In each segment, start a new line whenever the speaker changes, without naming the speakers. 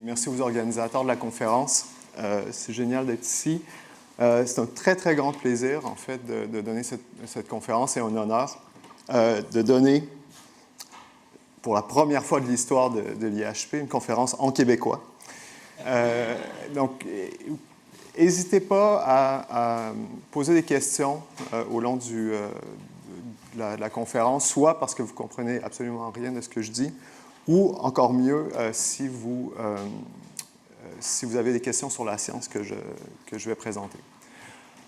Merci aux organisateurs de la conférence. C'est génial d'être ici. C'est un très, très grand plaisir, en fait, de donner cette conférence et un honneur de donner, pour la première fois de l'histoire de l'IHP, une conférence en québécois. Donc, n'hésitez pas à poser des questions au long de la conférence, soit parce que vous ne comprenez absolument rien de ce que je dis, ou encore mieux, si vous avez des questions sur la science que je vais présenter.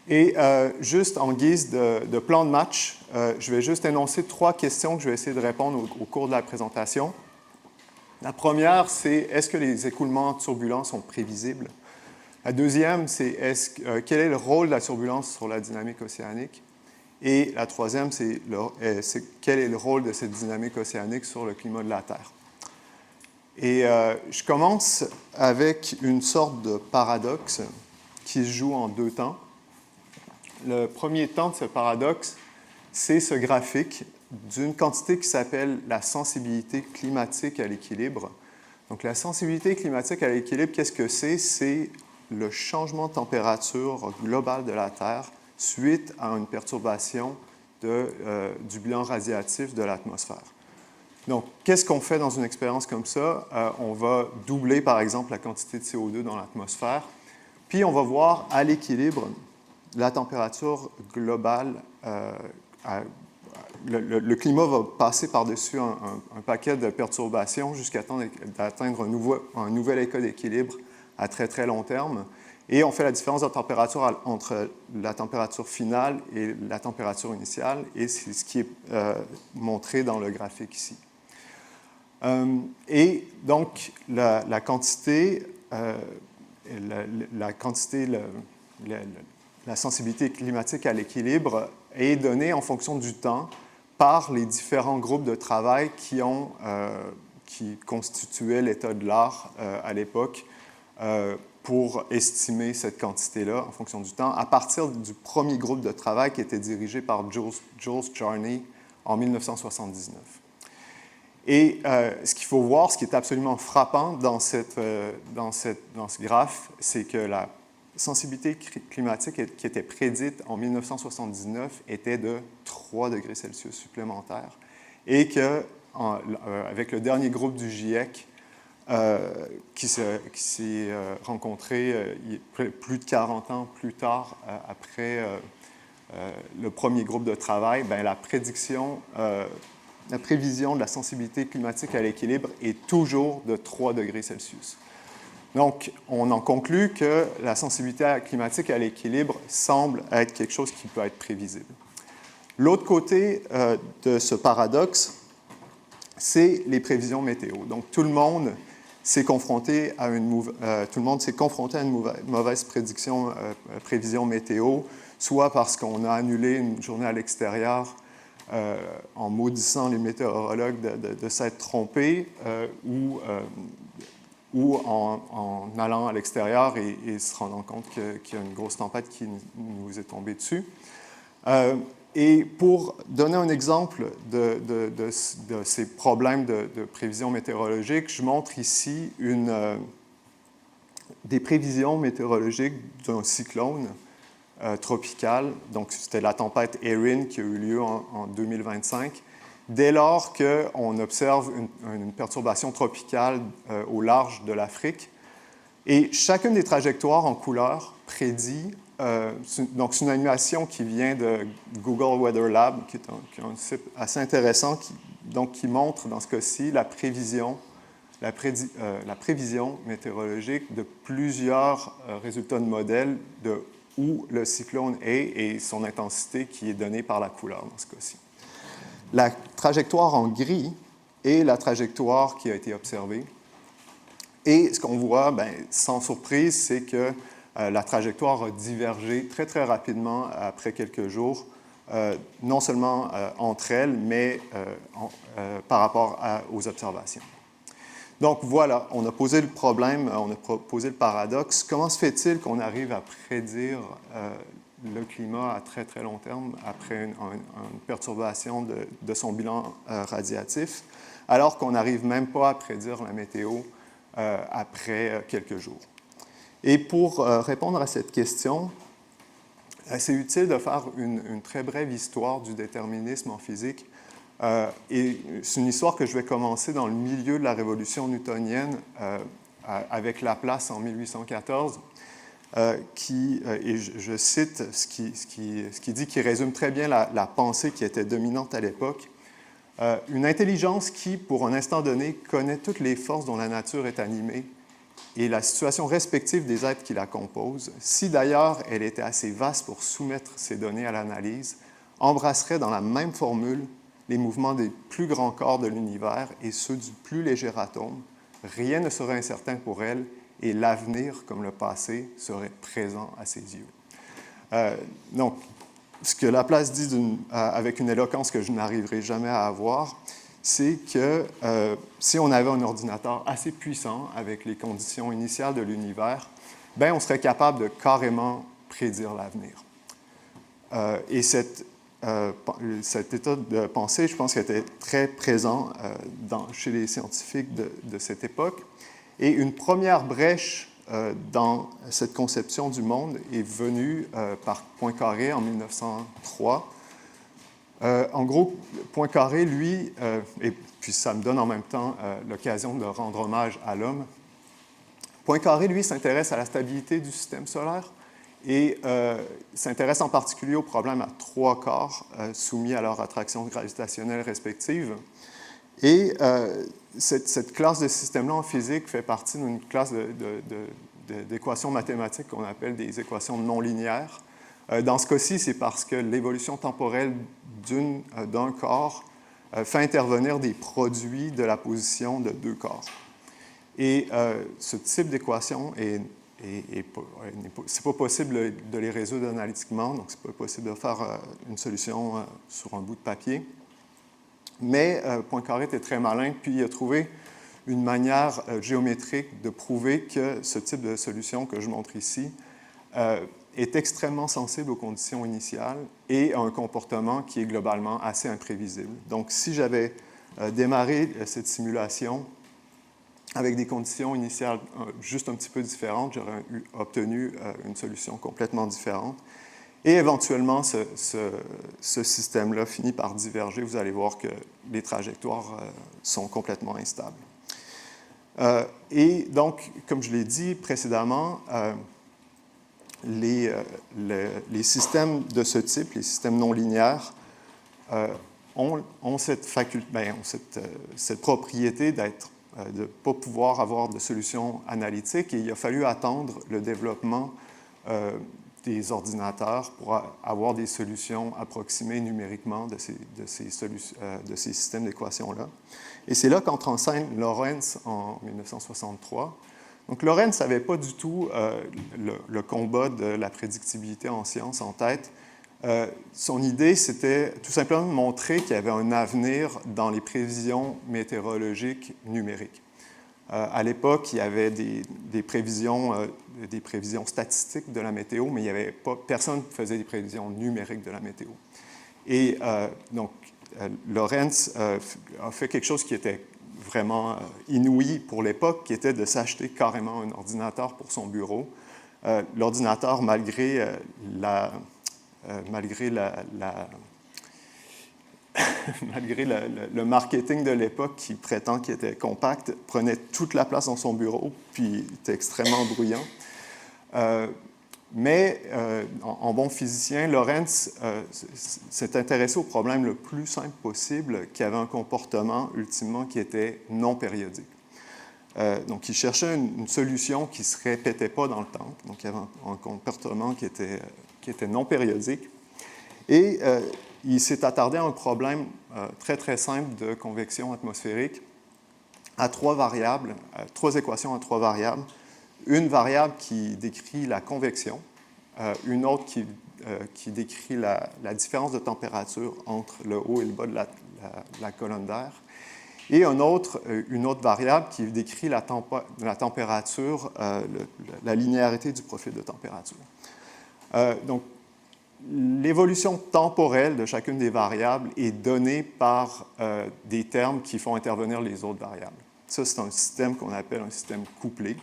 Et juste en guise de plan de match, je vais juste énoncer 3 questions que je vais essayer de répondre au cours de la présentation. La première, c'est est-ce que les écoulements turbulents sont prévisibles? La deuxième, c'est quel est le rôle de la turbulence sur la dynamique océanique? Et la troisième, c'est quel est le rôle de cette dynamique océanique sur le climat de la Terre? Et je commence avec une sorte de paradoxe qui se joue en 2 temps. Le premier temps de ce paradoxe, c'est ce graphique d'une quantité qui s'appelle la sensibilité climatique à l'équilibre. Donc, la sensibilité climatique à l'équilibre, qu'est-ce que c'est? C'est le changement de température globale de la Terre suite à une perturbation du bilan radiatif de l'atmosphère. Donc, qu'est-ce qu'on fait dans une expérience comme ça? On va doubler, par exemple, la quantité de CO2 dans l'atmosphère, puis on va voir à l'équilibre la température globale. Le climat va passer par-dessus un paquet de perturbations jusqu'à atteindre un nouvel état d'équilibre à très, très long terme. Et on fait la différence de température entre la température finale et la température initiale, et c'est ce qui est montré dans le graphique ici. Et donc, la sensibilité climatique à l'équilibre est donnée en fonction du temps par les différents groupes de travail qui constituaient l'état de l'art à l'époque pour estimer cette quantité-là en fonction du temps, à partir du premier groupe de travail qui était dirigé par Jules Charney en 1979. Et ce qu'il faut voir, ce qui est absolument frappant dans ce graphe, c'est que la sensibilité climatique qui était prédite en 1979 était de 3 degrés Celsius supplémentaires et qu'avec le dernier groupe du GIEC qui s'est rencontré plus de 40 ans plus tard après le premier groupe de travail, bien, la prévision de la sensibilité climatique à l'équilibre est toujours de 3 degrés Celsius. Donc, on en conclut que la sensibilité climatique à l'équilibre semble être quelque chose qui peut être prévisible. L'autre côté de ce paradoxe, c'est les prévisions météo. Donc, tout le monde s'est confronté à une mauvaise prévision météo, soit parce qu'on a annulé une journée à l'extérieur en maudissant les météorologues de s'être trompés, ou en allant à l'extérieur et se rendant compte qu'il y a une grosse tempête qui nous est tombée dessus. Et pour donner un exemple de ces problèmes de prévision météorologique, je montre ici des prévisions météorologiques d'un cyclone tropical. Donc, c'était la tempête Erin qui a eu lieu en 2025. Dès lors qu'on observe une perturbation tropicale au large de l'Afrique, et chacune des trajectoires en couleur prédit, donc c'est une animation qui vient de Google Weather Lab, qui est un site assez intéressant, qui montre dans ce cas-ci la prévision météorologique de plusieurs résultats de modèles de où le cyclone est et son intensité qui est donnée par la couleur dans ce cas-ci. La trajectoire en gris est la trajectoire qui a été observée. Et ce qu'on voit, bien, sans surprise, c'est que la trajectoire a divergé très, très rapidement après quelques jours, non seulement entre elles, mais par rapport aux observations. Donc voilà, on a posé le problème, on a posé le paradoxe. Comment se fait-il qu'on arrive à prédire le climat à très très long terme après une perturbation de son bilan radiatif, alors qu'on n'arrive même pas à prédire la météo après quelques jours. Et pour répondre à cette question, c'est utile de faire une très brève histoire du déterminisme en physique. Et c'est une histoire que je vais commencer dans le milieu de la révolution newtonienne avec Laplace en 1814, et je cite ce qui dit, qui résume très bien la pensée qui était dominante à l'époque. Une intelligence qui, pour un instant donné, connaît toutes les forces dont la nature est animée et la situation respective des êtres qui la composent, si d'ailleurs elle était assez vaste pour soumettre ces données à l'analyse, embrasserait dans la même formule les mouvements des plus grands corps de l'univers et ceux du plus léger atome. Rien ne serait incertain pour elle et l'avenir, comme le passé, serait présent à ses yeux. Donc, ce que Laplace dit avec une éloquence que je n'arriverai jamais à avoir, c'est que si on avait un ordinateur assez puissant avec les conditions initiales de l'univers, ben, on serait capable de carrément prédire l'avenir. Et cet état de pensée, je pense qu'il était très présent chez les scientifiques de cette époque. Et une première brèche dans cette conception du monde est venue par Poincaré en 1903. En gros, Poincaré, lui, et puis ça me donne en même temps l'occasion de rendre hommage à l'homme, Poincaré, lui, s'intéresse à la stabilité du système solaire et s'intéresse en particulier aux problèmes à trois corps soumis à leur attraction gravitationnelle respective. Et cette classe de système-là en physique fait partie d'une classe d'équations mathématiques qu'on appelle des équations non linéaires. Dans ce cas-ci, c'est parce que l'évolution temporelle d'un corps fait intervenir des produits de la position de deux corps. Et ce type d'équation, c'est pas possible de les résoudre analytiquement, donc c'est pas possible de faire une solution sur un bout de papier. Mais Poincaré était très malin, puis il a trouvé une manière géométrique de prouver que ce type de solution que je montre ici est extrêmement sensible aux conditions initiales et a un comportement qui est globalement assez imprévisible. Donc, si j'avais démarré cette simulation avec des conditions initiales juste un petit peu différentes, j'aurais obtenu une solution complètement différente. Et éventuellement, ce système-là finit par diverger. Vous allez voir que les trajectoires sont complètement instables. Et donc, comme je l'ai dit précédemment, les systèmes de ce type, les systèmes non linéaires, ont cette propriété de ne pas pouvoir avoir de solution analytique. Et il a fallu attendre le développement des ordinateurs pour avoir des solutions approximées numériquement de ces systèmes d'équations-là. Et c'est là qu'entre en scène Lorentz en 1963. Donc Lorentz n'avait pas du tout le combat de la prédictibilité en sciences en tête. Son idée, c'était tout simplement de montrer qu'il y avait un avenir dans les prévisions météorologiques numériques. À l'époque, il y avait des prévisions statistiques de la météo, mais il y avait pas, personne ne faisait des prévisions numériques de la météo. Et donc, Lorentz a fait quelque chose qui était vraiment inouï pour l'époque, qui était de s'acheter carrément un ordinateur pour son bureau. L'ordinateur, malgré le marketing de l'époque qui prétend qu'il était compact, prenait toute la place dans son bureau, puis était extrêmement bruyant. Mais en bon physicien, Lorentz s'est intéressé au problème le plus simple possible, qui avait un comportement ultimement qui était non périodique. Donc, il cherchait une solution qui ne se répétait pas dans le temps. Donc, il y avait un comportement qui était non périodique. Et il s'est attardé à un problème très, très simple de convection atmosphérique à trois variables, trois équations à trois variables. Une variable qui décrit la convection, une autre qui décrit la différence de température entre le haut et le bas de la colonne d'air, et une autre variable qui décrit la température, la linéarité du profil de température. Donc, l'évolution temporelle de chacune des variables est donnée par des termes qui font intervenir les autres variables. Ça, c'est un système qu'on appelle un système couplé.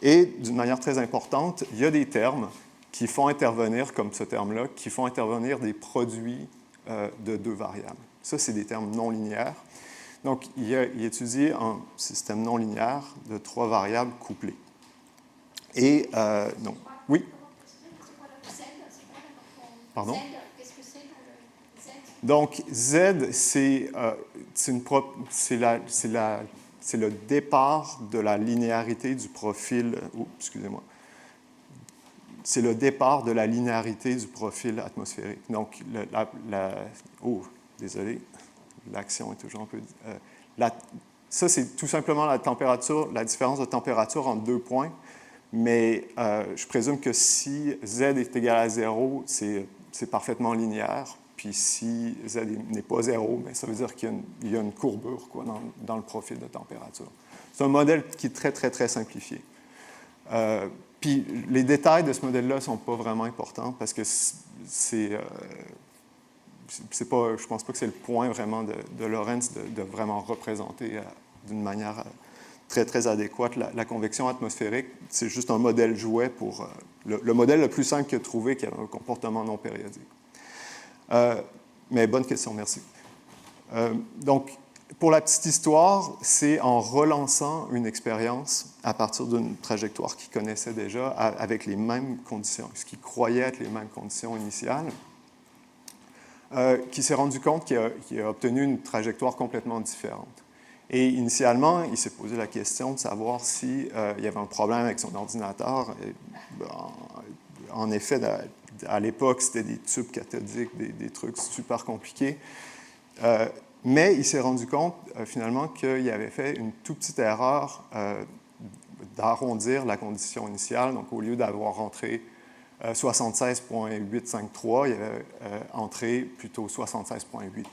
Et d'une manière très importante, il y a des termes qui font intervenir, comme ce terme-là, qui font intervenir des produits de deux variables. Ça, c'est des termes non linéaires. Donc, il étudie un système non linéaire de trois variables couplées. Et, non. Oui? Pardon? Qu'est-ce que c'est dans le Z? Donc, Z, c'est le départ de la linéarité du profil. Excusez-moi. C'est le départ de la linéarité du profil atmosphérique. Donc, désolé, l'action est toujours un peu. Ça, c'est tout simplement la température, la différence de température entre deux points. Mais je présume que si Z est égal à 0, c'est parfaitement linéaire. Puis si Z n'est pas 0, bien, ça veut dire qu'il y a une courbure quoi, dans le profil de température. C'est un modèle qui est très, très, très simplifié. Puis les détails de ce modèle-là ne sont pas vraiment importants parce que je ne pense pas que c'est le point vraiment de Lorentz de vraiment représenter d'une manière très, très adéquate la convection atmosphérique. C'est juste un modèle jouet pour le modèle le plus simple qu'il a trouvé qui a un comportement non périodique. Mais bonne question, merci. Donc, pour la petite histoire, c'est en relançant une expérience à partir d'une trajectoire qu'il connaissait déjà avec les mêmes conditions, ce qu'il croyait être les mêmes conditions initiales, qu'il s'est rendu compte qu'il a obtenu une trajectoire complètement différente. Et initialement, il s'est posé la question de savoir s'il y avait un problème avec son ordinateur. Et, en effet, à l'époque, c'était des tubes cathodiques, des trucs super compliqués. Mais il s'est rendu compte, finalement, qu'il avait fait une toute petite erreur d'arrondir la condition initiale. Donc, au lieu d'avoir rentré 76,853, il avait entré plutôt 76,8.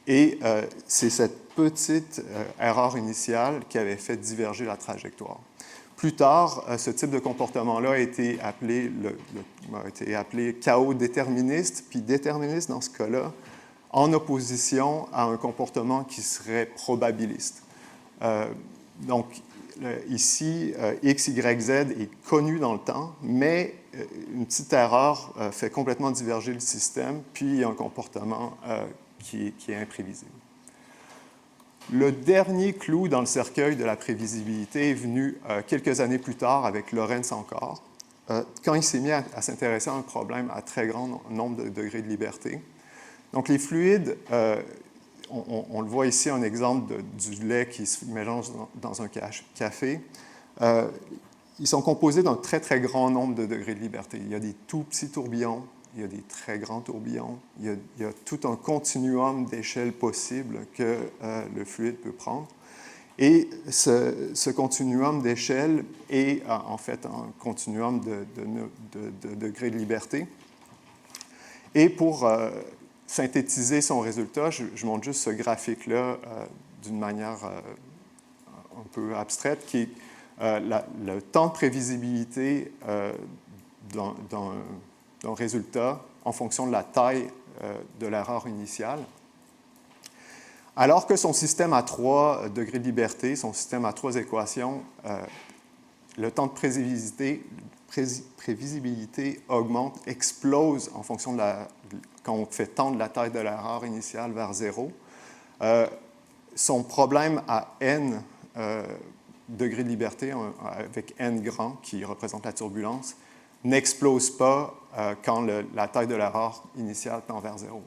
Et c'est cette petite erreur initiale qui avait fait diverger la trajectoire. Plus tard, ce type de comportement-là a été appelé chaos déterministe, puis déterministe dans ce cas-là, en opposition à un comportement qui serait probabiliste. Donc, ici, X, Y, Z est connu dans le temps, mais une petite erreur fait complètement diverger le système, puis il y a un comportement qui est imprévisible. Le dernier clou dans le cercueil de la prévisibilité est venu quelques années plus tard avec Lorentz encore, quand il s'est mis à s'intéresser à un problème à très grand nombre de degrés de liberté. Donc, les fluides, on le voit ici, un exemple du lait qui se mélange dans un café. Ils sont composés d'un très, très grand nombre de degrés de liberté. Il y a des tout petits tourbillons, il y a des très grands tourbillons, il y a tout un continuum d'échelles possibles que le fluide peut prendre. Et ce continuum d'échelles est en fait un continuum de degrés de liberté. Et pour synthétiser son résultat, je montre juste ce graphique-là d'une manière un peu abstraite, qui est le temps de prévisibilité d'un résultat en fonction de la taille de l'erreur initiale. Alors que son système a 3 degrés de liberté, son système a 3 équations, le temps de prévisibilité augmente, explose en fonction de quand on fait tendre la taille de l'erreur initiale vers 0. Son problème à n degrés de liberté, avec n grand, qui représente la turbulence, n'explose pas quand la taille de l'erreur initiale tend vers 0.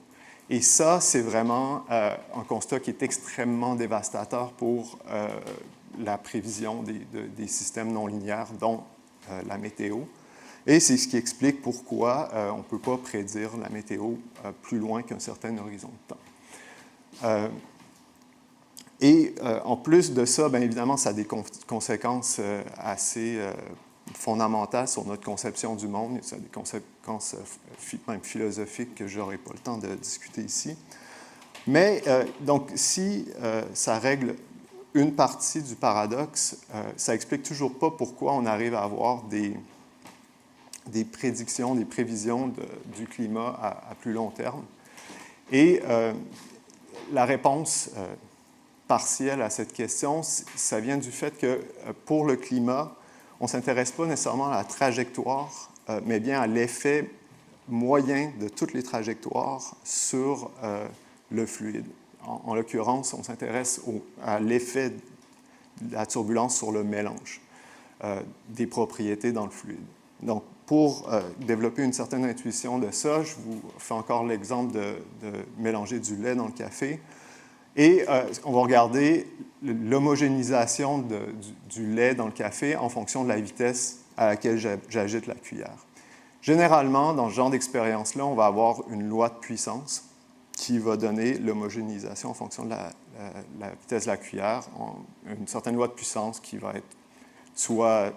Et ça, c'est vraiment un constat qui est extrêmement dévastateur pour la prévision des systèmes non linéaires, dont la météo. Et c'est ce qui explique pourquoi on ne peut pas prédire la météo plus loin qu'un certain horizon de temps. En plus de ça, bien évidemment, ça a des conséquences assez fondamentales sur notre conception du monde. Ça a des conséquences même philosophiques que je n'aurai pas le temps de discuter ici. Mais donc, si ça règle une partie du paradoxe, ça n'explique toujours pas pourquoi on arrive à avoir des des prédictions, des prévisions du climat à plus long terme. Et la réponse partielle à cette question, ça vient du fait que pour le climat, on ne s'intéresse pas nécessairement à la trajectoire, mais bien à l'effet moyen de toutes les trajectoires sur le fluide. En l'occurrence, on s'intéresse à l'effet de la turbulence sur le mélange des propriétés dans le fluide. Donc, pour développer une certaine intuition de ça, je vous fais encore l'exemple de mélanger du lait dans le café. Et on va regarder l'homogénéisation du lait dans le café en fonction de la vitesse à laquelle j'agite la cuillère. Généralement, dans ce genre d'expérience-là, on va avoir une loi de puissance qui va donner l'homogénéisation en fonction de la vitesse de la cuillère, une certaine loi de puissance qui va être soit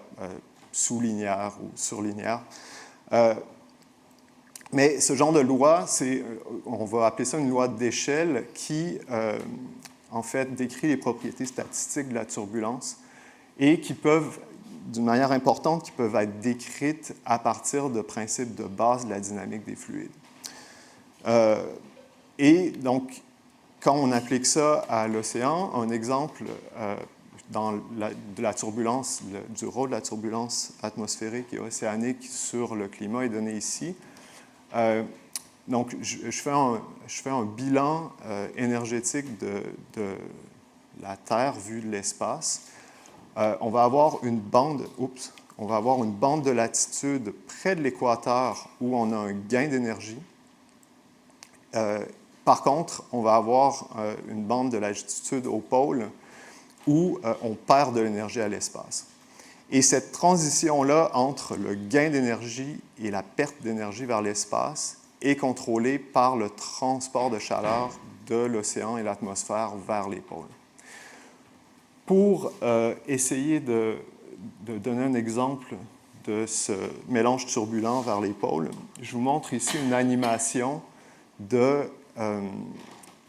sous-linéaire ou surlinéaire. Mais ce genre de loi, on va appeler ça une loi d'échelle qui, en fait, décrit les propriétés statistiques de la turbulence et qui peuvent, d'une manière importante, qui peuvent être décrites à partir de principes de base de la dynamique des fluides. Et donc, quand on applique ça à l'océan, un exemple de la turbulence, du rôle de la turbulence atmosphérique et océanique sur le climat est donné ici. Donc, je fais un bilan énergétique de la Terre vue de l'espace. On va avoir une bande de latitude près de l'équateur où on a un gain d'énergie. Par contre, on va avoir une bande de latitude au pôle où on perd de l'énergie à l'espace. Et cette transition-là entre le gain d'énergie et la perte d'énergie vers l'espace est contrôlée par le transport de chaleur de l'océan et l'atmosphère vers les pôles. Pour essayer de donner un exemple de ce mélange turbulent vers les pôles, je vous montre ici une animation de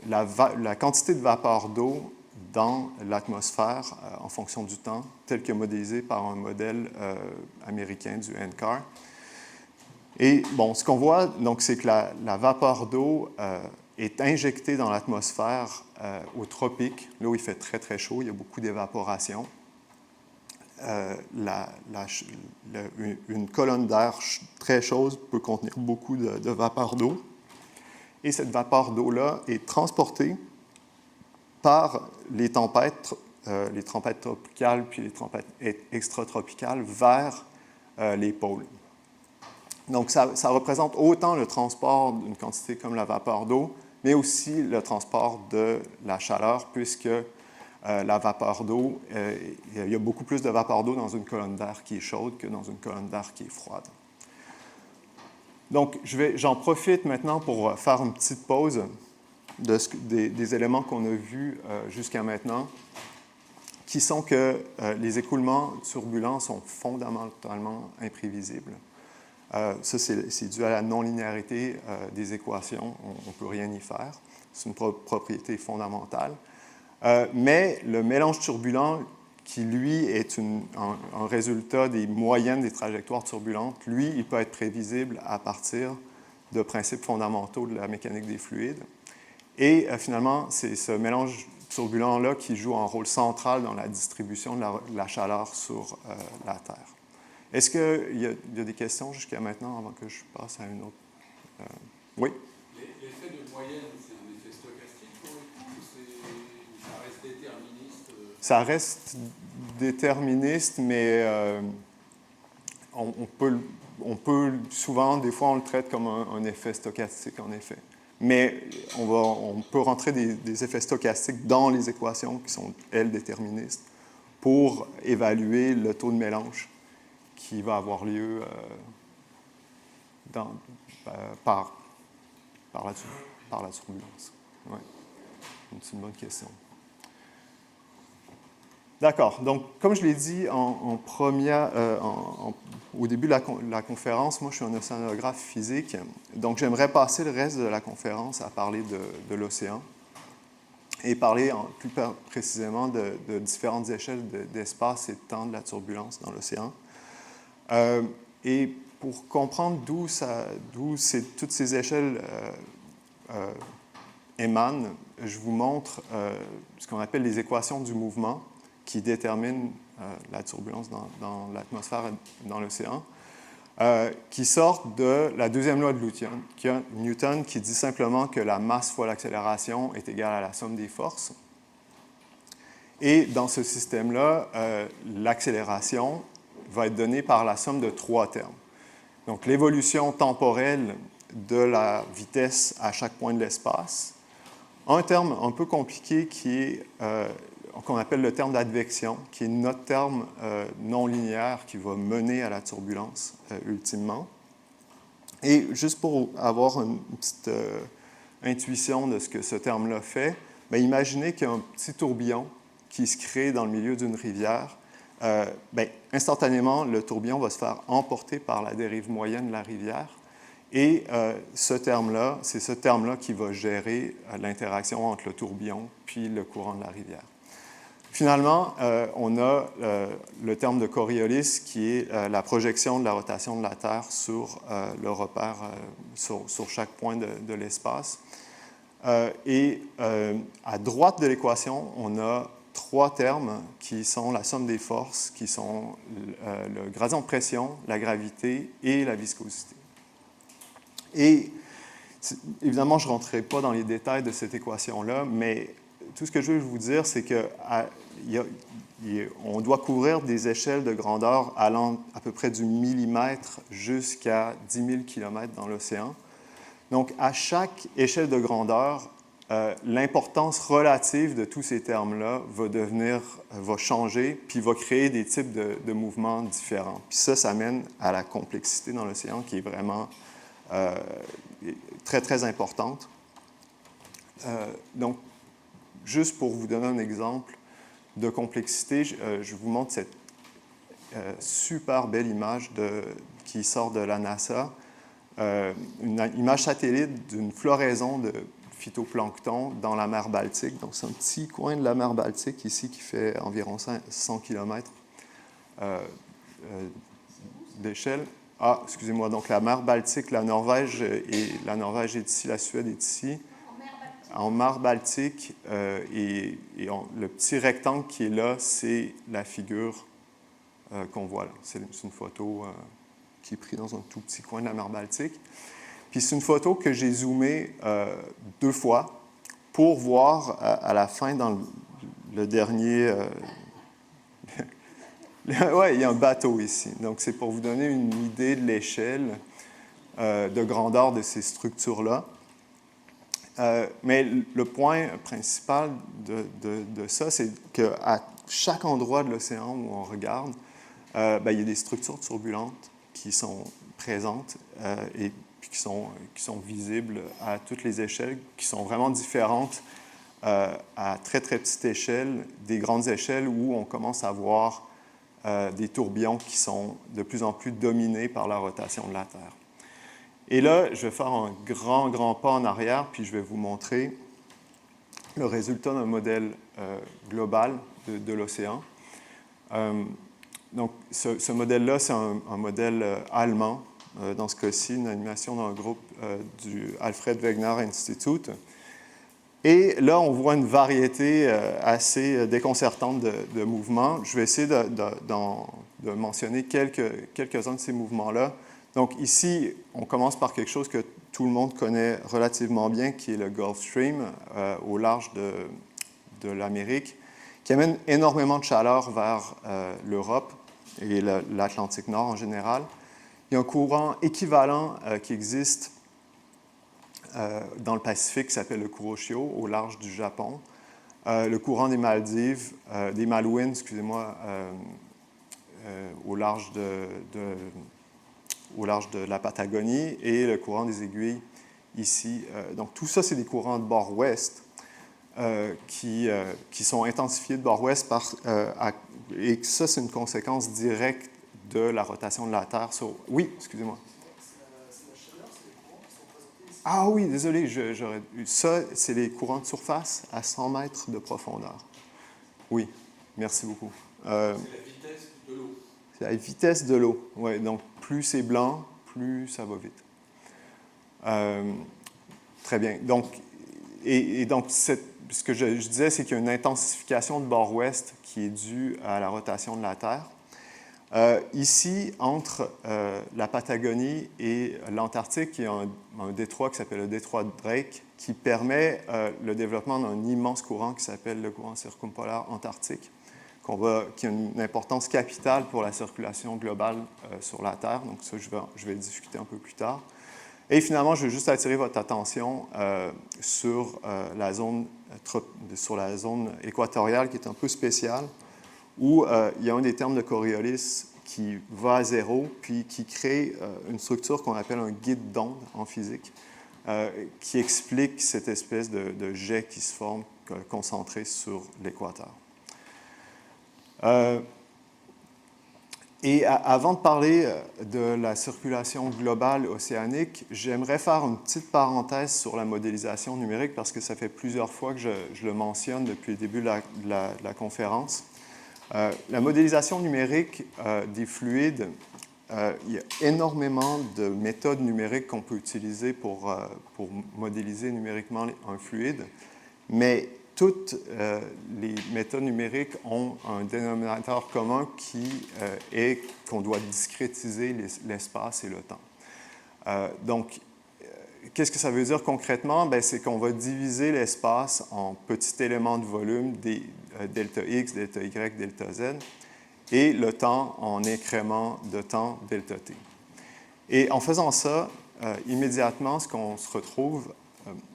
la quantité de vapeur d'eau dans l'atmosphère en fonction du temps, tel que modélisé par un modèle américain du NCAR. Et bon, ce qu'on voit, donc, c'est que la vapeur d'eau est injectée dans l'atmosphère aux tropiques, là où il fait très, très chaud, il y a beaucoup d'évaporation. Une colonne d'air très chaude peut contenir beaucoup de vapeur d'eau. Et cette vapeur d'eau-là est transportée par les tempêtes tropicales puis les tempêtes extratropicales vers les pôles. Donc, ça représente autant le transport d'une quantité comme la vapeur d'eau, mais aussi le transport de la chaleur, puisque la vapeur d'eau, il y a beaucoup plus de vapeur d'eau dans une colonne d'air qui est chaude que dans une colonne d'air qui est froide. Donc, j'en profite maintenant pour faire une petite pause des éléments qu'on a vus jusqu'à maintenant, qui sont que les écoulements turbulents sont fondamentalement imprévisibles. Ça, c'est dû à la non-linéarité des équations. On ne peut rien y faire. C'est une propriété fondamentale. Mais le mélange turbulent, qui, lui, est un résultat des moyennes des trajectoires turbulentes, lui, il peut être prévisible à partir de principes fondamentaux de la mécanique des fluides. Et finalement, c'est ce mélange turbulent-là qui joue un rôle central dans la distribution de la chaleur sur la Terre. Est-ce qu'il y a des questions jusqu'à maintenant avant que je passe à une autre? Oui?
L'effet de moyenne, c'est un effet stochastique pour le coup, ou ça reste déterministe?
Ça reste déterministe, mais on peut souvent, des fois, on le traite comme un effet stochastique, en effet. Mais on peut rentrer des effets stochastiques dans les équations qui sont, elles, déterministes pour évaluer le taux de mélange qui va avoir lieu par la turbulence. Ouais. C'est une bonne question. D'accord. Donc, comme je l'ai dit au début de la conférence, moi, je suis un océanographe physique. Donc, j'aimerais passer le reste de la conférence à parler de l'océan et parler plus précisément de différentes échelles d'espace et de temps de la turbulence dans l'océan. Et pour comprendre d'où toutes ces échelles émanent, je vous montre ce qu'on appelle les équations du mouvement qui déterminent la turbulence dans l'atmosphère et dans l'océan, qui sortent de la deuxième loi de Newton, qui dit simplement que la masse fois l'accélération est égale à la somme des forces. Et dans ce système-là, l'accélération va être donnée par la somme de 3 termes. Donc, l'évolution temporelle de la vitesse à chaque point de l'espace. Un terme un peu compliqué qui est qu'on appelle le terme d'advection, qui est notre terme non linéaire qui va mener à la turbulence ultimement. Et juste pour avoir une petite intuition de ce que ce terme-là fait, bien, imaginez qu'il y a un petit tourbillon qui se crée dans le milieu d'une rivière. Bien, instantanément, le tourbillon va se faire emporter par la dérive moyenne de la rivière. Et ce terme-là, c'est ce terme-là qui va gérer l'interaction entre le tourbillon puis le courant de la rivière. Finalement, on a le terme de Coriolis qui est la projection de la rotation de la Terre sur le repère, sur chaque point de l'espace. Et à droite de l'équation, on a 3 termes qui sont la somme des forces, qui sont le gradient de pression, la gravité et la viscosité. Et évidemment, je ne rentrerai pas dans les détails de cette équation-là, mais tout ce que je veux vous dire, c'est qu'on doit couvrir des échelles de grandeur allant à peu près du millimètre jusqu'à 10 000 km dans l'océan. Donc, à chaque échelle de grandeur, l'importance relative de tous ces termes-là va changer, puis va créer des types de mouvements différents. Puis ça mène à la complexité dans l'océan qui est vraiment très, très importante. Donc, juste pour vous donner un exemple de complexité, je vous montre cette super belle image qui sort de la NASA, une image satellite d'une floraison de phytoplancton dans la mer Baltique. Donc, c'est un petit coin de la mer Baltique ici qui fait environ 100 km d'échelle. Ah, excusez-moi, donc la mer Baltique, la Norvège est ici, la Suède est ici. En mer Baltique, le petit rectangle qui est là, c'est la figure qu'on voit là. C'est une photo qui est prise dans un tout petit coin de la mer Baltique. Puis c'est une photo que j'ai zoomée 2 fois pour voir à la fin, dans le dernier... Oui, il y a un bateau ici. Donc, c'est pour vous donner une idée de l'échelle de grandeur de ces structures-là. Mais le point principal de ça, c'est qu'à chaque endroit de l'océan où on regarde, il y a des structures turbulentes qui sont présentes et qui sont visibles à toutes les échelles, qui sont vraiment différentes à très, très petite échelle, des grandes échelles où on commence à voir des tourbillons qui sont de plus en plus dominés par la rotation de la Terre. Et là, je vais faire un grand, grand pas en arrière, puis je vais vous montrer le résultat d'un modèle global de l'océan. Donc, ce modèle-là, c'est un modèle allemand, dans ce cas-ci, une animation d'un groupe du Alfred Wegener Institute. Et là, on voit une variété assez déconcertante de mouvements. Je vais essayer de mentionner quelques-uns de ces mouvements-là. Donc ici, on commence par quelque chose que tout le monde connaît relativement bien, qui est le Gulf Stream au large de l'Amérique, qui amène énormément de chaleur vers l'Europe et l'Atlantique Nord en général. Il y a un courant équivalent qui existe dans le Pacifique qui s'appelle le Kuroshio, au large du Japon. Le courant des Maldives, des Malouines, excusez-moi, au large de la Patagonie, et le courant des aiguilles ici. Donc tout ça, c'est des courants de bord ouest qui sont intensifiés de bord ouest et ça, c'est une conséquence directe de la rotation de la Terre sur... Oui, excusez-moi. Ah oui, désolé, ça, c'est les courants de surface à 100 mètres de profondeur. Oui, merci beaucoup.
C'est la vitesse de l'eau.
C'est la vitesse de l'eau, oui. Donc, plus c'est blanc, plus ça va vite. Très bien. Donc, donc ce que je disais, c'est qu'il y a une intensification de bord ouest qui est due à la rotation de la Terre. Ici, entre la Patagonie et l'Antarctique, il y a un détroit qui s'appelle le détroit de Drake, qui permet le développement d'un immense courant qui s'appelle le courant circumpolaire antarctique, qui a une importance capitale pour la circulation globale sur la Terre. Donc ça, je vais discuter un peu plus tard. Et finalement, je veux juste attirer votre attention sur la zone équatoriale qui est un peu spéciale, où il y a un des termes de Coriolis qui va à zéro, puis qui crée une structure qu'on appelle un guide d'onde en physique, qui explique cette espèce de jet qui se forme concentré sur l'équateur. Et avant de parler de la circulation globale océanique, j'aimerais faire une petite parenthèse sur la modélisation numérique, parce que ça fait plusieurs fois que je le mentionne depuis le début de la conférence. La modélisation numérique des fluides, il y a énormément de méthodes numériques qu'on peut utiliser pour modéliser numériquement un fluide, mais toutes les méthodes numériques ont un dénominateur commun qui est qu'on doit discrétiser l'espace et le temps. Donc, qu'est-ce que ça veut dire concrètement? C'est qu'on va diviser l'espace en petits éléments de volume, delta X, delta Y, delta Z, et le temps en incréments de temps delta T. Et en faisant ça, immédiatement, ce qu'on se retrouve,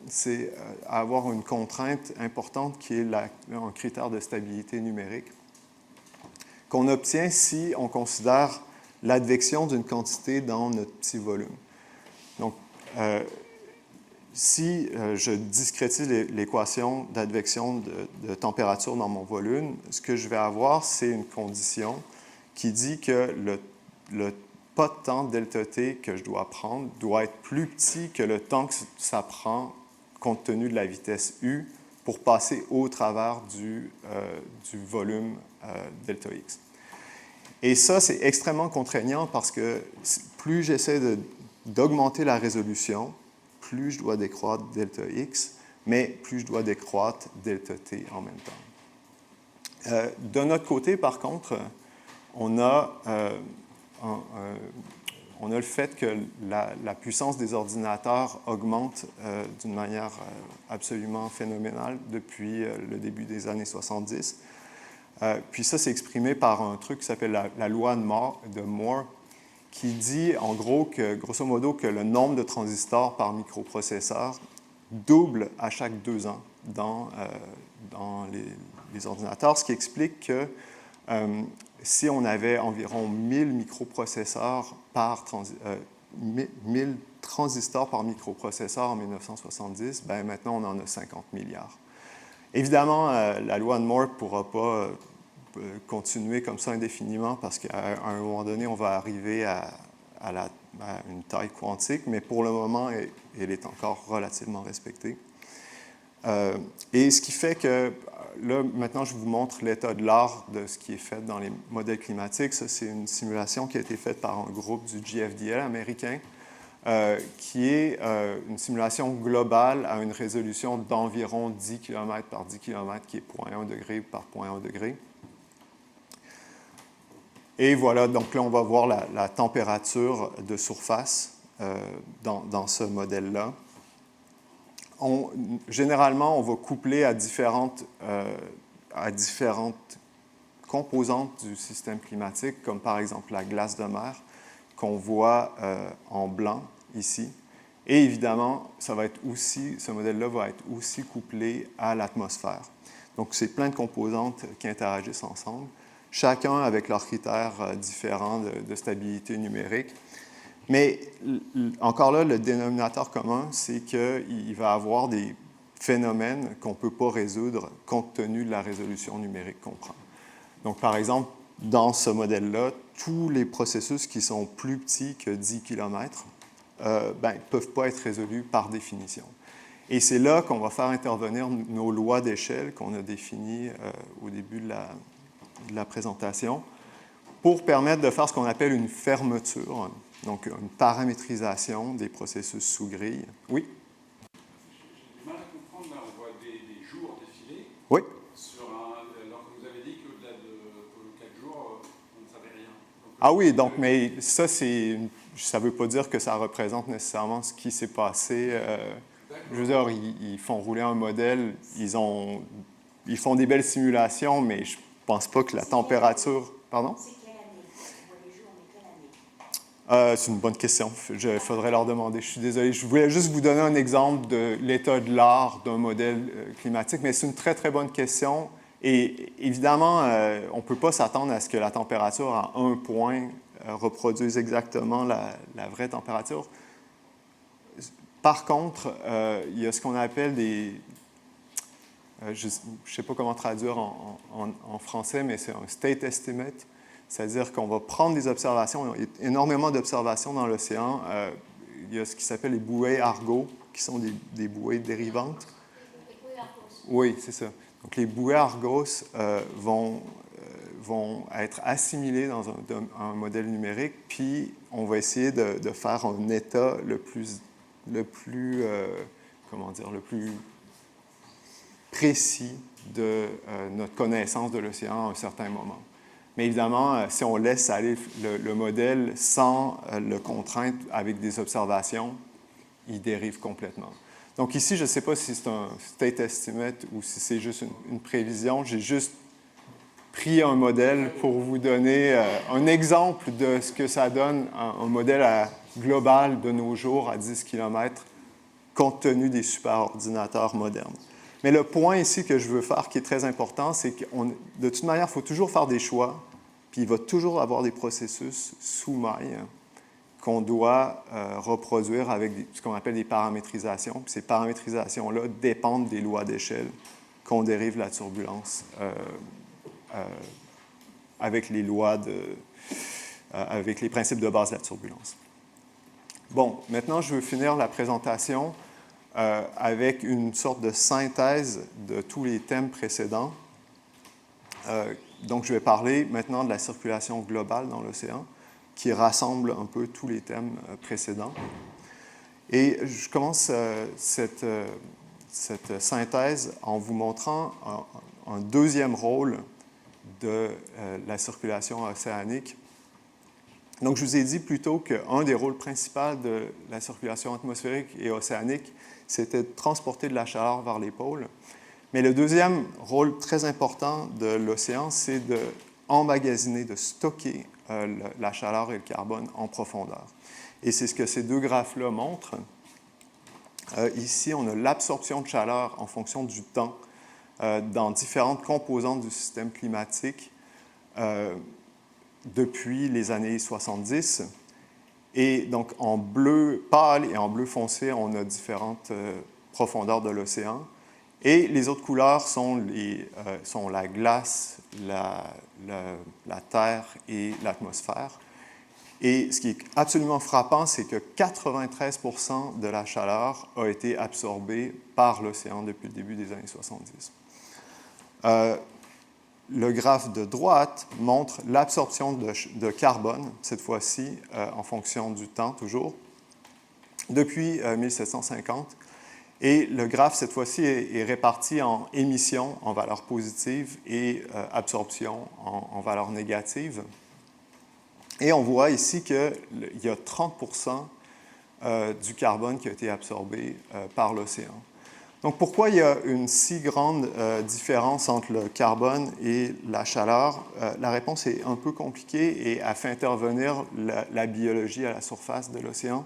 c'est à avoir une contrainte importante qui est un critère de stabilité numérique qu'on obtient si on considère l'advection d'une quantité dans notre petit volume. Donc, si je discrétise l'équation d'advection de température dans mon volume, ce que je vais avoir, c'est une condition qui dit que le pas de temps delta T que je dois prendre doit être plus petit que le temps que ça prend compte tenu de la vitesse U pour passer au travers du volume delta X. Et ça, c'est extrêmement contraignant parce que plus j'essaie d'augmenter la résolution, plus je dois décroître delta X, mais plus je dois décroître delta T en même temps. De notre côté, par contre, on a le fait que la puissance des ordinateurs augmente d'une manière absolument phénoménale depuis le début des années 70. Puis ça, c'est exprimé par un truc qui s'appelle la loi de Moore, qui dit en gros que, grosso modo, que le nombre de transistors par microprocesseur double à chaque 2 ans dans les ordinateurs, ce qui explique que si on avait environ 1000 microprocesseurs 1000 transistors par microprocesseur en 1970, maintenant on en a 50 milliards. Évidemment, la loi de Moore ne pourra pas continuer comme ça indéfiniment parce qu'à un moment donné, on va arriver à une taille quantique, mais pour le moment, elle est encore relativement respectée. Et ce qui fait que, là, maintenant, je vous montre l'état de l'art de ce qui est fait dans les modèles climatiques. Ça, c'est une simulation qui a été faite par un groupe du JFDL américain, qui est une simulation globale à une résolution d'environ 10 km par 10 km, qui est 0,1 degré par 0,1 degré. Et voilà, donc là, on va voir la température de surface dans ce modèle-là. Généralement, on va coupler à différentes composantes du système climatique, comme par exemple la glace de mer, qu'on voit en blanc ici. Et évidemment, ce modèle-là va être aussi couplé à l'atmosphère. Donc, c'est plein de composantes qui interagissent ensemble, chacun avec leurs critères différents de stabilité numérique. Mais encore là, le dénominateur commun, c'est qu'il va y avoir des phénomènes qu'on ne peut pas résoudre compte tenu de la résolution numérique qu'on prend. Donc, par exemple, dans ce modèle-là, tous les processus qui sont plus petits que 10 km ne peuvent pas être résolus par définition. Et c'est là qu'on va faire intervenir nos lois d'échelle qu'on a définies au début de la présentation pour permettre de faire ce qu'on appelle une fermeture. Donc, une paramétrisation des processus sous grille. Oui?
J'ai du mal à comprendre, là, on voit des jours défiler.
Oui?
Alors que vous avez dit qu'au-delà de 4 jours, on ne savait rien. Donc,
Ah oui, donc, mais ça, ça ne veut pas dire que ça représente nécessairement ce qui s'est passé. Je veux dire, ils font rouler un modèle, ils font des belles simulations, mais je ne pense pas que la température... Pardon?
C'est quelle année? On voit les jours, mais quelle année?
C'est une bonne question. Il faudrait leur demander. Je suis désolé. Je voulais juste vous donner un exemple de l'état de l'art d'un modèle climatique, mais c'est une très, très bonne question. Et évidemment, on ne peut pas s'attendre à ce que la température à un point reproduise exactement la vraie température. Par contre, il y a ce qu'on appelle des... je ne sais pas comment traduire en français, mais c'est un state estimate. C'est-à-dire qu'on va prendre des observations, il y a énormément d'observations dans l'océan. Il y a ce qui s'appelle les bouées Argo, qui sont des bouées dérivantes. Oui, c'est ça. Donc, les bouées Argos vont être assimilées dans un modèle numérique, puis on va essayer de faire un état le plus précis de notre connaissance de l'océan à un certain moment. Mais évidemment, si on laisse aller le modèle sans le contraindre avec des observations, il dérive complètement. Donc ici, je ne sais pas si c'est un state estimate ou si c'est juste une prévision. J'ai juste pris un modèle pour vous donner un exemple de ce que ça donne, un modèle global de nos jours à 10 km, compte tenu des superordinateurs modernes. Mais le point ici que je veux faire, qui est très important, c'est que de toute manière, il faut toujours faire des choix, puis il va toujours avoir des processus sous maille qu'on doit reproduire avec ce qu'on appelle des paramétrisations. Puis ces paramétrisations-là dépendent des lois d'échelle qu'on dérive la turbulence avec les lois avec les principes de base de la turbulence. Bon, maintenant, je veux finir la présentation avec une sorte de synthèse de tous les thèmes précédents. Donc, je vais parler maintenant de la circulation globale dans l'océan, qui rassemble un peu tous les thèmes précédents. Et je commence cette synthèse en vous montrant un deuxième rôle de la circulation océanique. Donc, je vous ai dit plus tôt qu'un des rôles principaux de la circulation atmosphérique et océanique, c'était de transporter de la chaleur vers les pôles. Mais le deuxième rôle très important de l'océan, c'est d'emmagasiner, de stocker la chaleur et le carbone en profondeur. Et c'est ce que ces deux graphes-là montrent. Ici, on a l'absorption de chaleur en fonction du temps dans différentes composantes du système climatique depuis les années 70. Et donc, en bleu pâle et en bleu foncé, on a différentes profondeurs de l'océan. Et les autres couleurs sont la glace, la terre et l'atmosphère. Et ce qui est absolument frappant, c'est que 93% de la chaleur a été absorbée par l'océan depuis le début des années 70. Le graphe de droite montre l'absorption de carbone, cette fois-ci en fonction du temps toujours, depuis 1750. Et le graphe, cette fois-ci, est réparti en émissions en valeur positive et absorption en valeur négative. Et on voit ici qu'il y a 30% du carbone qui a été absorbé par l'océan. Donc, pourquoi il y a une si grande différence entre le carbone et la chaleur? La réponse est un peu compliquée et elle fait intervenir la biologie à la surface de l'océan.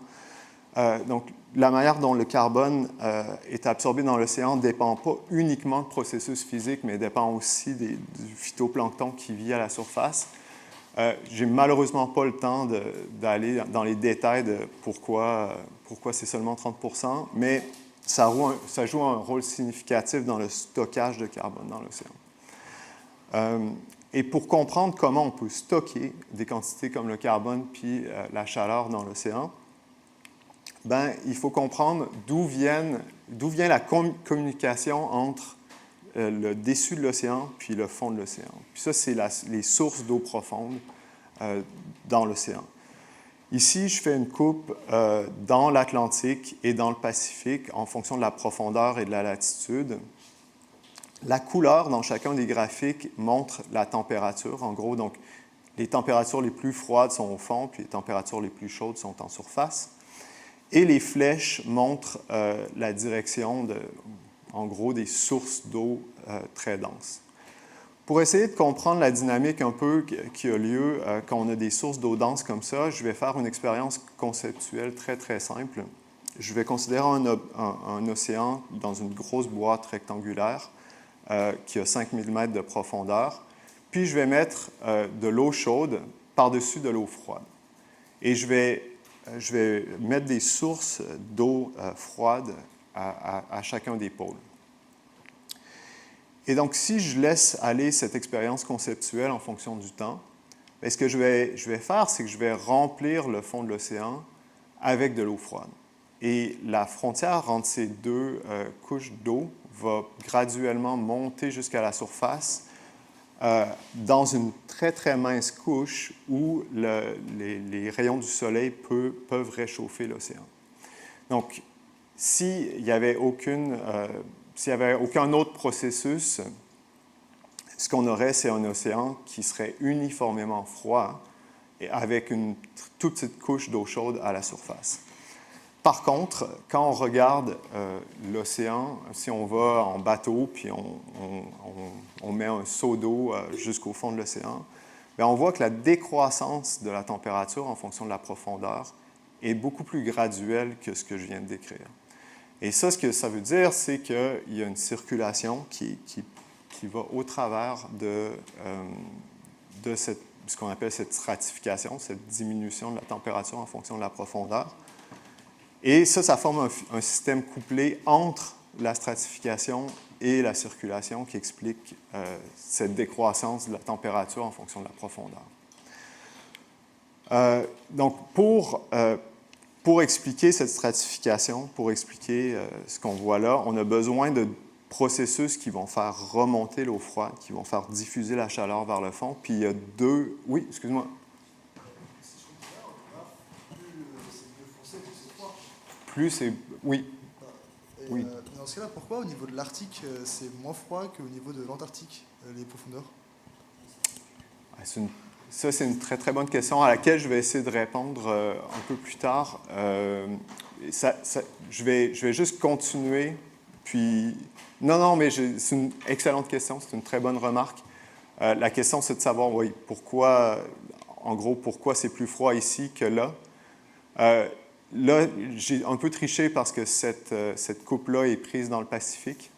Donc, la manière dont le carbone est absorbé dans l'océan ne dépend pas uniquement de processus physiques, mais dépend aussi du phytoplancton qui vit à la surface. J'ai malheureusement pas le temps d'aller dans les détails de pourquoi c'est seulement 30%, mais ça joue un rôle significatif dans le stockage de carbone dans l'océan. Et pour comprendre comment on peut stocker des quantités comme le carbone puis la chaleur dans l'océan, il faut comprendre d'où vient la communication entre le dessus de l'océan puis le fond de l'océan. Puis ça, c'est les sources d'eau profonde dans l'océan. Ici, je fais une coupe dans l'Atlantique et dans le Pacifique en fonction de la profondeur et de la latitude. La couleur dans chacun des graphiques montre la température, en gros. Donc, les températures les plus froides sont au fond, puis les températures les plus chaudes sont en surface. Et les flèches montrent la direction, en gros, des sources d'eau très denses. Pour essayer de comprendre la dynamique un peu qui a lieu quand on a des sources d'eau denses comme ça, je vais faire une expérience conceptuelle très, très simple. Je vais considérer un océan dans une grosse boîte rectangulaire qui a 5000 mètres de profondeur, puis je vais mettre de l'eau chaude par-dessus de l'eau froide. Et je vais mettre des sources d'eau froide à chacun des pôles. Et donc, si je laisse aller cette expérience conceptuelle en fonction du temps, bien, ce que je vais faire, c'est que je vais remplir le fond de l'océan avec de l'eau froide. Et la frontière entre ces deux couches d'eau va graduellement monter jusqu'à la surface dans une très, très mince couche où les rayons du soleil peuvent réchauffer l'océan. Donc, s'il n'y avait aucun autre processus, ce qu'on aurait, c'est un océan qui serait uniformément froid et avec une toute petite couche d'eau chaude à la surface. Par contre, quand on regarde l'océan, si on va en bateau puis on met un seau d'eau jusqu'au fond de l'océan, bien, on voit que la décroissance de la température en fonction de la profondeur est beaucoup plus graduelle que ce que je viens de décrire. Et ça, ce que ça veut dire, c'est qu'il y a une circulation qui va au travers de ce qu'on appelle cette stratification, cette diminution de la température en fonction de la profondeur. Et ça forme un système couplé entre la stratification et la circulation qui explique cette décroissance de la température en fonction de la profondeur. Donc, pour expliquer cette stratification, pour expliquer ce qu'on voit là, on a besoin de processus qui vont faire remonter l'eau froide, qui vont faire diffuser la chaleur vers le fond. Puis il y a deux... Oui, excuse-moi.
Si je comprends bien, plus c'est bleu foncé, plus c'est froid.
Plus c'est... Oui.
Et,
Oui.
Dans ce cas-là, pourquoi au niveau de l'Arctique, c'est moins froid qu'au niveau de l'Antarctique, les profondeurs?
Ça, c'est une très, très bonne question à laquelle je vais essayer de répondre un peu plus tard. Je vais juste continuer, puis... Non, mais c'est une excellente question, c'est une très bonne remarque. La question, c'est de savoir, oui, pourquoi c'est plus froid ici que là. Là, j'ai un peu triché parce que cette coupe-là est prise dans le Pacifique.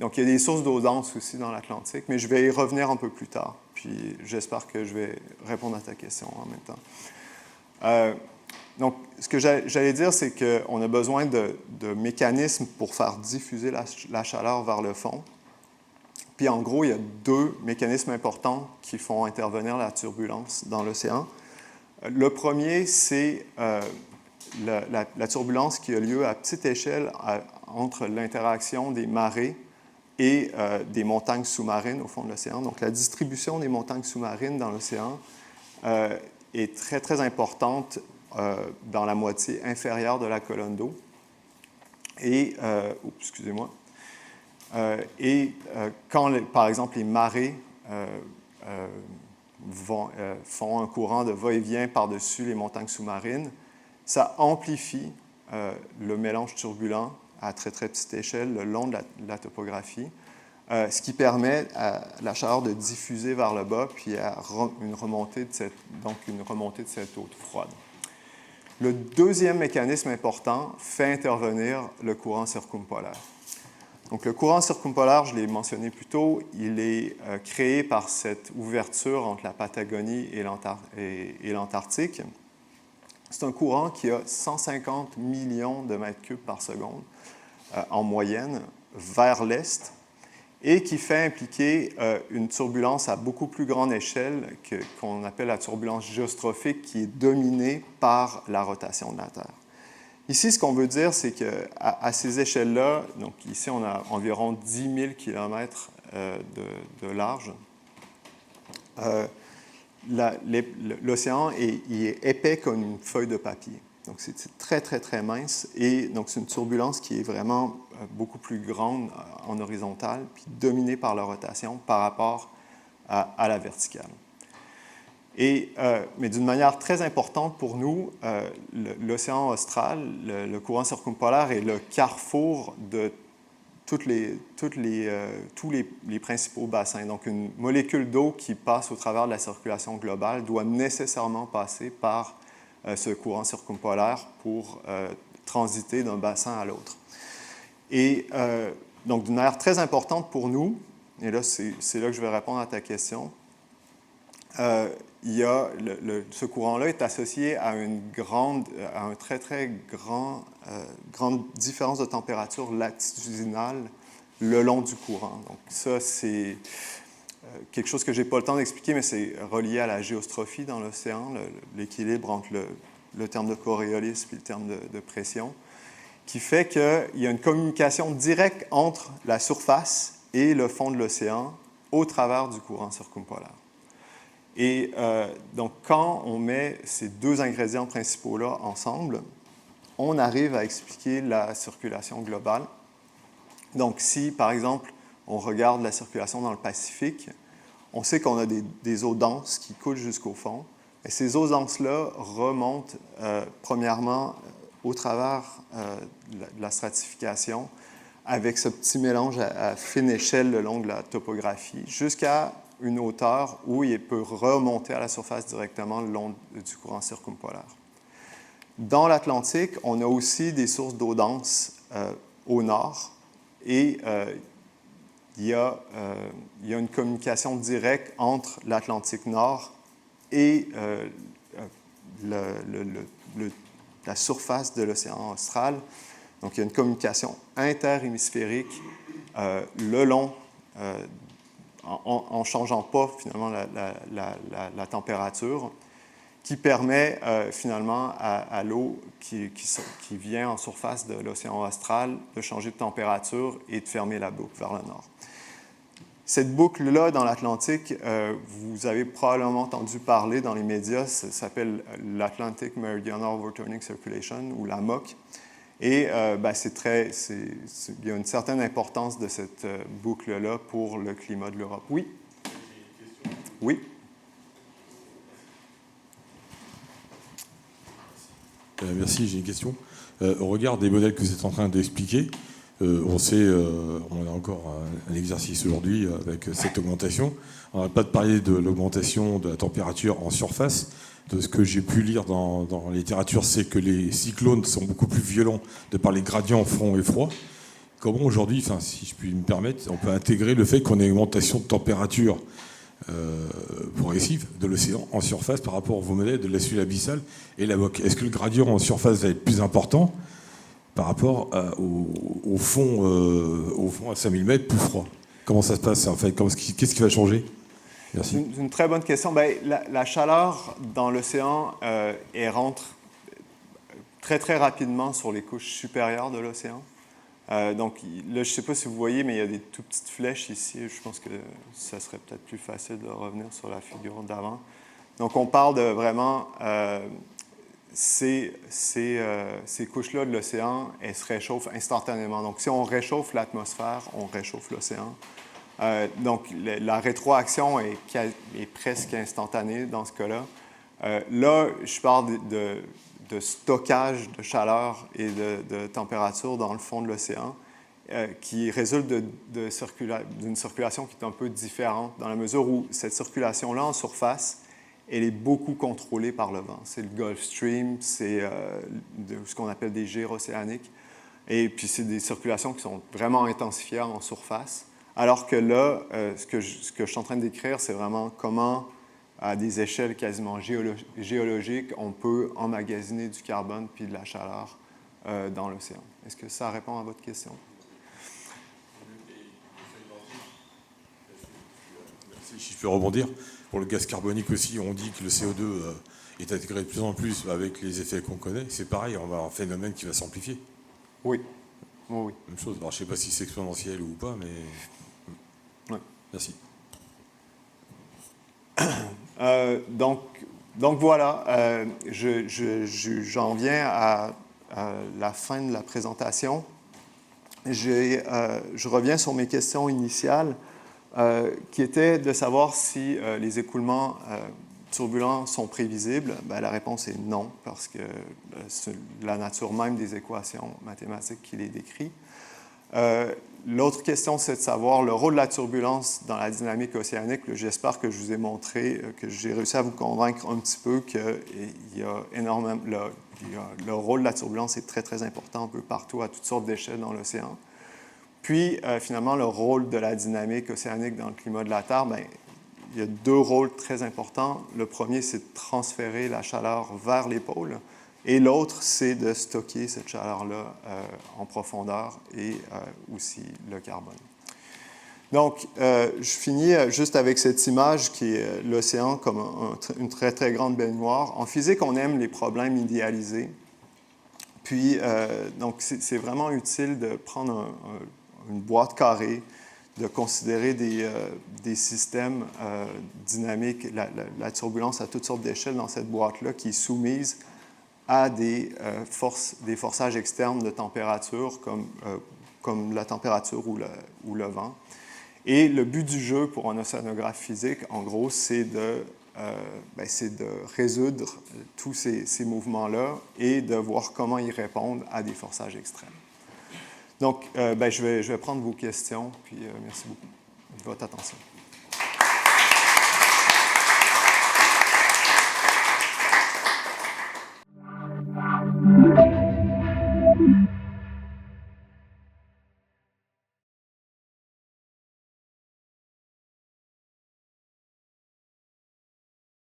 Donc, il y a des sources d'eau dense aussi dans l'Atlantique, mais je vais y revenir un peu plus tard. Puis, j'espère que je vais répondre à ta question en même temps. Donc, ce que j'allais dire, c'est qu'on a besoin de mécanismes pour faire diffuser la chaleur vers le fond. Puis, en gros, il y a deux mécanismes importants qui font intervenir la turbulence dans l'océan. Le premier, c'est la turbulence qui a lieu à petite échelle entre l'interaction des marées et des montagnes sous-marines au fond de l'océan. Donc, la distribution des montagnes sous-marines dans l'océan est très, très importante dans la moitié inférieure de la colonne d'eau. Et, quand, par exemple, les marées font un courant de va-et-vient par-dessus les montagnes sous-marines, ça amplifie le mélange turbulent à très, très petite échelle le long de la topographie, ce qui permet à la chaleur de diffuser vers le bas, puis à une remontée de cette eau froide. Le deuxième mécanisme important fait intervenir le courant circumpolaire. Donc, le courant circumpolaire, je l'ai mentionné plus tôt, il est créé par cette ouverture entre la Patagonie et l'Antarctique. C'est un courant qui a 150 millions de mètres cubes par seconde en moyenne vers l'est et qui fait impliquer une turbulence à beaucoup plus grande échelle qu'on appelle la turbulence géostrophique qui est dominée par la rotation de la Terre. Ici, ce qu'on veut dire, c'est qu'à ces échelles-là, donc ici, on a environ 10 000 km de large, l'océan il est épais comme une feuille de papier. Donc, c'est très, très, très mince. Et donc, c'est une turbulence qui est vraiment beaucoup plus grande en horizontale, puis dominée par la rotation par rapport à la verticale. Mais d'une manière très importante pour nous, l'océan austral, le courant circumpolaire est le carrefour de tous les principaux bassins. Donc, une molécule d'eau qui passe au travers de la circulation globale doit nécessairement passer par ce courant circumpolaire pour transiter d'un bassin à l'autre. Et donc, d'une manière très importante pour nous, et là, c'est là que je vais répondre à ta question, ce courant-là est associé à un très, très grande différence de température latitudinale le long du courant. Donc, ça, c'est quelque chose que je n'ai pas le temps d'expliquer, mais c'est relié à la géostrophie dans l'océan, l'équilibre entre le terme de Coriolis et le terme de pression, qui fait qu'il y a une communication directe entre la surface et le fond de l'océan au travers du courant circumpolaire. Et donc, quand on met ces deux ingrédients principaux-là ensemble, on arrive à expliquer la circulation globale. Donc, si, par exemple, on regarde la circulation dans le Pacifique, on sait qu'on a des eaux denses qui coulent jusqu'au fond. Et ces eaux denses-là remontent, premièrement, au travers de la stratification, avec ce petit mélange à fine échelle le long de la topographie, jusqu'à une hauteur où il peut remonter à la surface directement le long du courant circumpolaire. Dans l'Atlantique, on a aussi des sources d'eau dense au nord et il y a une communication directe entre l'Atlantique Nord et la surface de l'océan austral. Donc, il y a une communication interhémisphérique le long en ne changeant pas finalement la température, qui permet finalement à l'eau qui vient en surface de l'océan austral de changer de température et de fermer la boucle vers le nord. Cette boucle-là dans l'Atlantique, vous avez probablement entendu parler dans les médias, ça s'appelle l'Atlantic Meridional Overturning Circulation, ou l'AMOC. Et il y a une certaine importance de cette boucle-là pour le climat de l'Europe. Oui? Oui?
Merci, j'ai une question. Au regard des modèles que vous êtes en train d'expliquer, on a encore un exercice aujourd'hui avec cette augmentation. On n'a pas de parler de l'augmentation de la température en surface. De ce que j'ai pu lire dans la littérature, c'est que les cyclones sont beaucoup plus violents de par les gradients front et froid. Comment aujourd'hui, si je puis me permettre, on peut intégrer le fait qu'on ait une augmentation de température progressive de l'océan en surface par rapport à vos modèles de la suite abyssale et la MOC? Est-ce que le gradient en surface va être plus important par rapport au fond à 5000 mètres plus froid? Comment ça se passe en fait? Qu'est-ce qui va changer? Merci.
C'est une très bonne question. La chaleur dans l'océan rentre très, très rapidement sur les couches supérieures de l'océan. Donc, là, je ne sais pas si vous voyez, mais il y a des toutes petites flèches ici. Je pense que ça serait peut-être plus facile de revenir sur la figure d'avant. Donc, on parle de vraiment ces couches-là de l'océan, elles se réchauffent instantanément. Donc, si on réchauffe l'atmosphère, on réchauffe l'océan. Donc, la rétroaction est presque instantanée dans ce cas-là. Là, je parle de stockage de chaleur et de température dans le fond de l'océan qui résulte d'une circulation qui est un peu différente dans la mesure où cette circulation-là en surface, elle est beaucoup contrôlée par le vent. C'est le Gulf Stream, c'est ce qu'on appelle des gyres océaniques. Et puis, c'est des circulations qui sont vraiment intensifiées en surface. Alors que là, ce que je suis en train de décrire, c'est vraiment comment, à des échelles quasiment géologiques, on peut emmagasiner du carbone puis de la chaleur dans l'océan. Est-ce que ça répond à votre question?
Si je peux rebondir, pour le gaz carbonique aussi, on dit que le CO2 est intégré de plus en plus avec les effets qu'on connaît. C'est pareil, on va avoir un phénomène qui va s'amplifier.
Oui. Oui.
Même chose. Alors, je ne sais pas si c'est exponentiel ou pas, mais...
Oui.
Merci.
Donc voilà, j'en viens à la fin de la présentation. Je reviens sur mes questions initiales, qui étaient de savoir si les écoulements turbulents sont prévisibles. Ben, la réponse est non, parce que c'est la nature même des équations mathématiques qui les décrit. L'autre question, c'est de savoir le rôle de la turbulence dans la dynamique océanique. J'espère que je vous ai montré, que j'ai réussi à vous convaincre un petit peu qu'il y a énormément... Le rôle de la turbulence est très, très important un peu partout, à toutes sortes d'échelles dans l'océan. Puis, finalement, le rôle de la dynamique océanique dans le climat de la Terre, bien, il y a deux rôles très importants. Le premier, c'est de transférer la chaleur vers les pôles. Et l'autre, c'est de stocker cette chaleur-là en profondeur et aussi le carbone. Donc, je finis juste avec cette image qui est l'océan comme une très, très grande baignoire. En physique, on aime les problèmes idéalisés. Puis, donc, c'est vraiment utile de prendre une boîte carrée, de considérer des systèmes dynamiques, la turbulence à toutes sortes d'échelles dans cette boîte-là qui est soumise à des forçages externes de température, comme la température ou le vent. Et le but du jeu pour un océanographe physique, en gros, c'est de résoudre tous ces mouvements-là et de voir comment ils répondent à des forçages extrêmes. Donc, je vais prendre vos questions, puis merci beaucoup de votre attention.